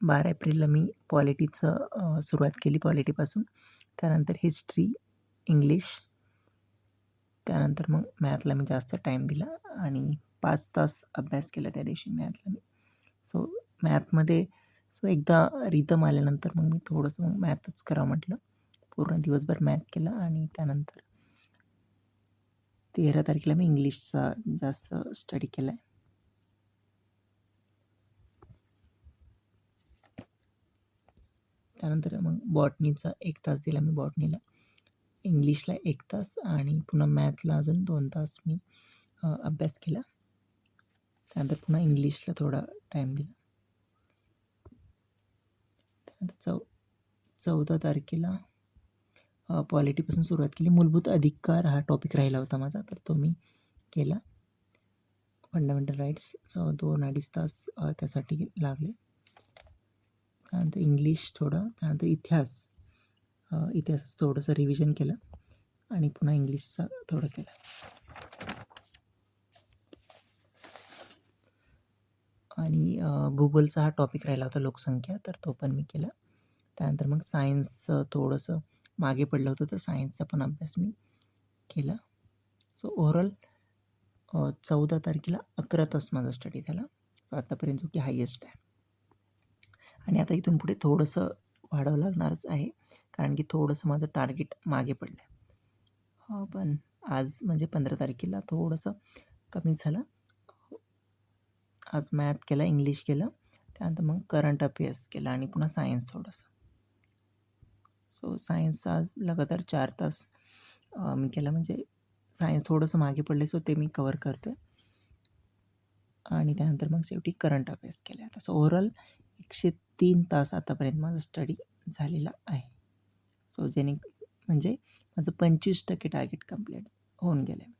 12 एप्रिलला मी पॉलिटीचं सुरुवात केली पॉलिटीपासून. त्यानंतर हिस्ट्री, इंग्लिश, त्यानंतर मग मॅथला मी जास्त टाईम दिला आणि 5 तास अभ्यास केला त्या दिवशी मॅथला मी. सो मॅथमध्ये एकदा रिदम आल्यानंतर मग मी थोडंसं मग मॅथच करावं म्हटलं. पूर्ण दिवसभर मॅथ केलं आणि त्यानंतर 13 तारखेला मी इंग्लिशचा जास्त स्टडी केला आहे. त्यानंतर मग बॉटनीचा 1 तास दिला मी बॉटनीला, इंग्लिशला 1 तास आणि पुन्हा मॅथला अजून 2 तास मी अभ्यास केला. त्यानंतर पुन्हा इंग्लिशला थोडा टाईम दिला. त्यानंतर 14 तारखेला पॉलिटीपासून सुरुवात केली. मूलभूत अधिकार हा टॉपिक राहिला होता माझा, तर तो मी केला. फंडामेंटल राईट्स 2-2.5 तास त्यासाठी लागले. त्यानंतर इंग्लिश थोडं, त्यानंतर इतिहास थोडंसं रिव्हिजन केलं आणि पुन्हा इंग्लिशचा थोडं केलं. आणि भूगोलचा हा टॉपिक राहिला होता लोकसंख्या, तर तो पण मी केला. त्यानंतर मग सायन्स थोडंसं मागे पडलं होतं, तर सायन्सचा पण अभ्यास मी केला. सो ओव्हरऑल 14 तारखेला 11 तास माझा स्टडी झाला. सो आत्तापर्यंत जो की हायेस्ट आहे. आणि आता इथून पुढे थोडंसं वाढावं लागणारच आहे, कारण की थोडंसं माझं टार्गेट मागे पडलं आहे. पण आज म्हणजे 15 तारखेला थोडंसं कमी झालं. आज मॅथ केला, इंग्लिश केलं, त्यानंतर मग करंट अफेअर्स केला आणि पुन्हा सायन्स थोडंसं. सो सायन्स आज लगातार 4 तास मी केला, म्हणजे सायन्स थोडंसं मागे पडले, सो ते मी कवर करतो आहे. आणि त्यानंतर मग शेवटी करंट अफेअर्स केला. आता सो ओव्हरऑल 103 तास आतापर्यंत माझा स्टडी झालेला आहे. सो म्हणजे माझं 25% टार्गेट कंप्लीट होऊन गेलं आहे.